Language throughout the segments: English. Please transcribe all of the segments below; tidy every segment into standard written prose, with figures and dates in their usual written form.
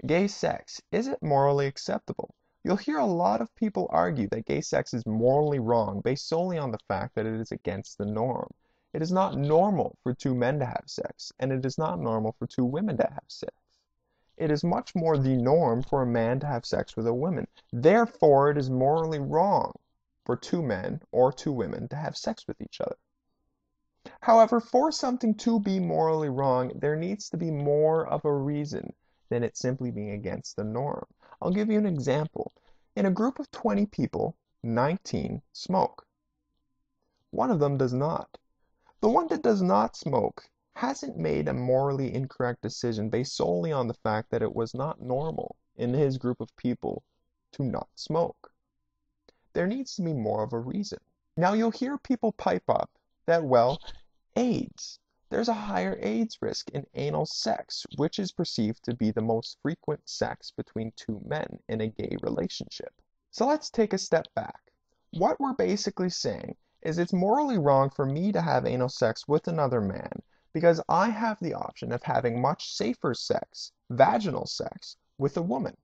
Gay sex, is it morally acceptable? You'll hear a lot of people argue that gay sex is morally wrong based solely on the fact that it is against the norm. It is not normal for two men to have sex, and it is not normal for two women to have sex. It is much more the norm for a man to have sex with a woman. Therefore, it is morally wrong for two men or two women to have sex with each other. However, for something to be morally wrong, there needs to be more of a reason than it simply being against the norm. I'll give you an example. In a group of 20 people, 19 smoke. One of them does not. The one that does not smoke hasn't made a morally incorrect decision based solely on the fact that it was not normal in his group of people to not smoke. There needs to be more of a reason. Now you'll hear people pipe up that, well, AIDS. There's a higher AIDS risk in anal sex, which is perceived to be the most frequent sex between two men in a gay relationship. So let's take a step back. What we're basically saying is it's morally wrong for me to have anal sex with another man because I have the option of having much safer sex, vaginal sex, with a woman.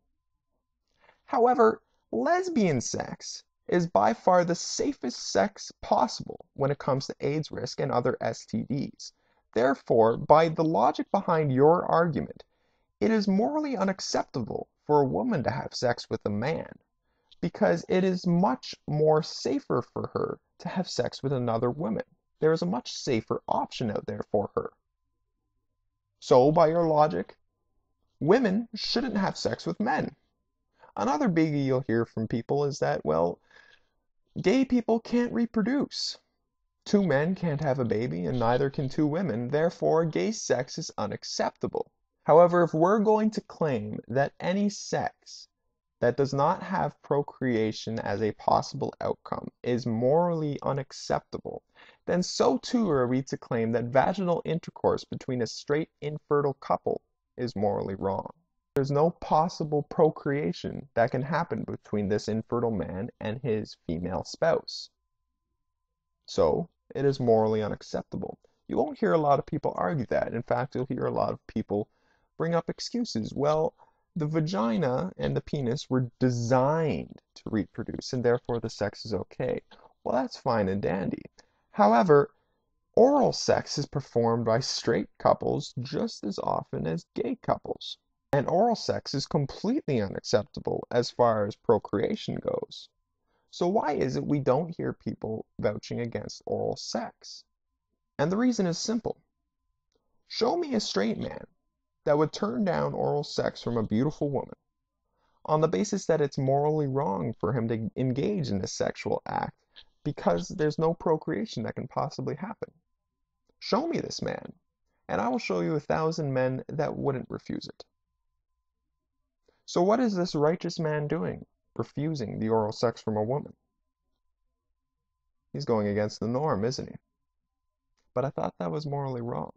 However, lesbian sex is by far the safest sex possible when it comes to AIDS risk and other STDs. Therefore, by the logic behind your argument, it is morally unacceptable for a woman to have sex with a man because it is much more safer for her to have sex with another woman. There is a much safer option out there for her. So, by your logic, women shouldn't have sex with men. Another biggie you'll hear from people is that, well, gay people can't reproduce. Two men can't have a baby and neither can two women, therefore gay sex is unacceptable. However, if we're going to claim that any sex that does not have procreation as a possible outcome is morally unacceptable, then so too are we to claim that vaginal intercourse between a straight infertile couple is morally wrong. There's no possible procreation that can happen between this infertile man and his female spouse. So, it is morally unacceptable. You won't hear a lot of people argue that. In fact, you'll hear a lot of people bring up excuses. Well, the vagina and the penis were designed to reproduce, and therefore the sex is okay. Well, that's fine and dandy. However, oral sex is performed by straight couples just as often as gay couples. And oral sex is completely unacceptable as far as procreation goes. So why is it we don't hear people vouching against oral sex? And the reason is simple. Show me a straight man that would turn down oral sex from a beautiful woman on the basis that it's morally wrong for him to engage in this sexual act because there's no procreation that can possibly happen. Show me this man, and I will show you 1,000 men that wouldn't refuse it. So what is this righteous man doing, refusing the oral sex from a woman? He's going against the norm, isn't he? But I thought that was morally wrong.